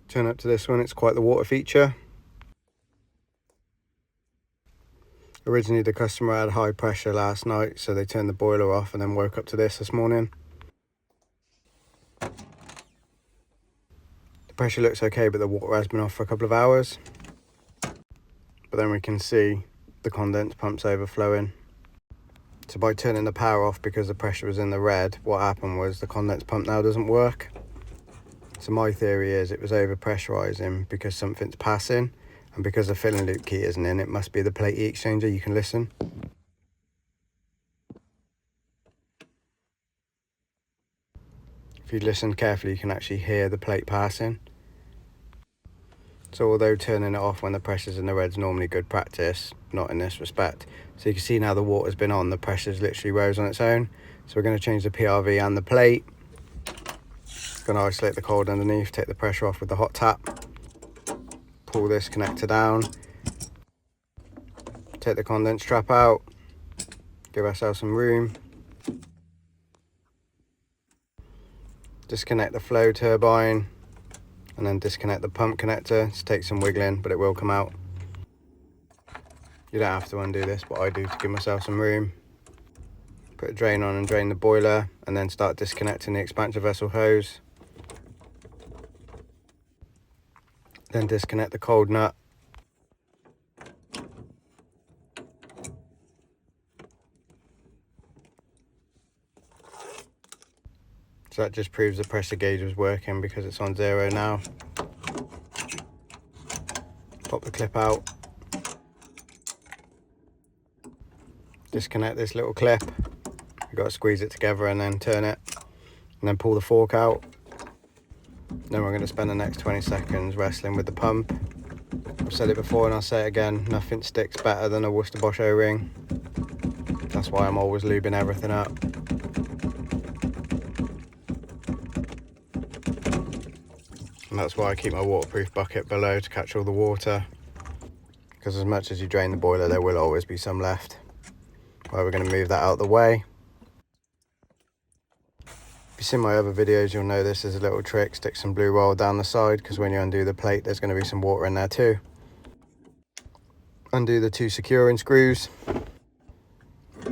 Turn up to this one, it's quite the water feature. Originally the customer had high pressure last night, so they turned the boiler off and then woke up to this morning. The pressure looks okay, but the water has been off for a couple of hours. But then we can see the condense pumps overflowing. So by turning the power off because the pressure was in the red, what happened was the condense pump now doesn't work. So my theory is it was over pressurizing because something's passing, and because the filling loop key isn't in, it must be the plate heat exchanger. You can listen. If you listen carefully, you can actually hear the plate passing. So although turning it off when the pressure's in the red's normally good practice, not in this respect. So you can see now the water's been on, the pressure's literally rose on its own. So we're going to change the PRV and the plate. Going to isolate the cold underneath, take the pressure off with the hot tap. Pull this connector down. Take the condense trap out. Give ourselves some room. Disconnect the flow turbine. And then disconnect the pump connector. Just take some wiggling, but it will come out. You don't have to undo this, but I do to give myself some room. Put a drain on and drain the boiler, and then start disconnecting the expansion vessel hose. Then disconnect the cold nut. So that just proves the pressure gauge was working because it's on 0 now. Pop the clip out. Disconnect this little clip. You've got to squeeze it together and then turn it. And then pull the fork out. Then we're going to spend the next 20 seconds wrestling with the pump. I've said it before and I'll say it again, nothing sticks better than a Worcester Bosch O-ring. That's why I'm always lubing everything up. And that's why I keep my waterproof bucket below to catch all the water. Because as much as you drain the boiler, there will always be some left. Well, we're going to move that out of the way. If you've seen my other videos, you'll know this is a little trick. Stick some blue roll down the side, because when you undo the plate, there's going to be some water in there too. Undo the 2 securing screws.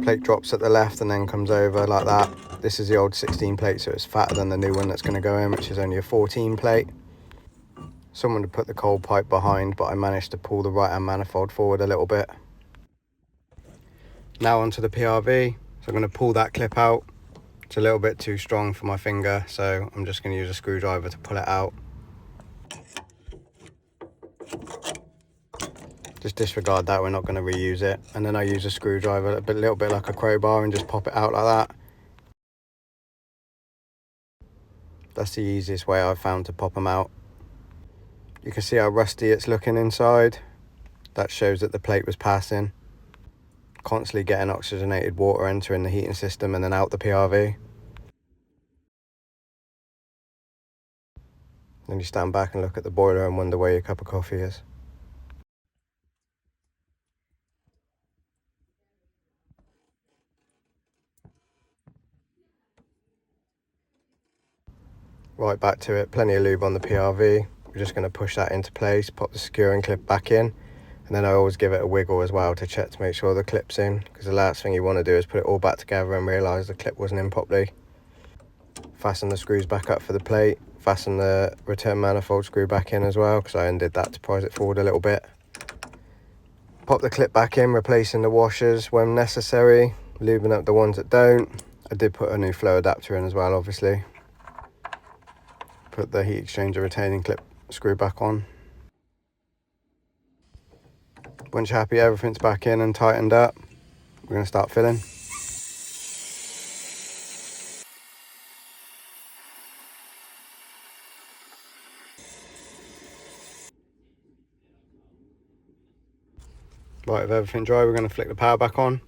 Plate drops at the left and then comes over like that. This is the old 16 plate, so it's fatter than the new one that's going to go in, which is only a 14 plate. Someone would put the cold pipe behind, but I managed to pull the right hand manifold forward a little bit. Now onto the PRV. So I'm going to pull that clip out. It's a little bit too strong for my finger, so I'm just going to use a screwdriver to pull it out. Just disregard that, we're not going to reuse it. And then I use a screwdriver, a little bit like a crowbar, and just pop it out like that. That's the easiest way I've found to pop them out. You can see how rusty it's looking inside. That shows that the plate was passing. Constantly getting oxygenated water entering the heating system and then out the PRV. Then you stand back and look at the boiler and wonder where your cup of coffee is. Right, back to it, plenty of lube on the PRV. We're just going to push that into place, pop the securing clip back in, and then I always give it a wiggle as well to check to make sure the clip's in, because the last thing you want to do is put it all back together and realise the clip wasn't in properly. Fasten the screws back up for the plate, fasten the return manifold screw back in as well, because I undid that to prise it forward a little bit. Pop the clip back in, replacing the washers when necessary, lubing up the ones that don't. I did put a new flow adapter in as well, obviously. Put the heat exchanger retaining clip screw back on. Once you're happy everything's back in and tightened up, we're going to start filling. Right, with everything dry, we're going to flick the power back on.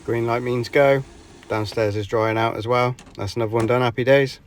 Green light means go. Downstairs is drying out as well. That's another one done, happy days.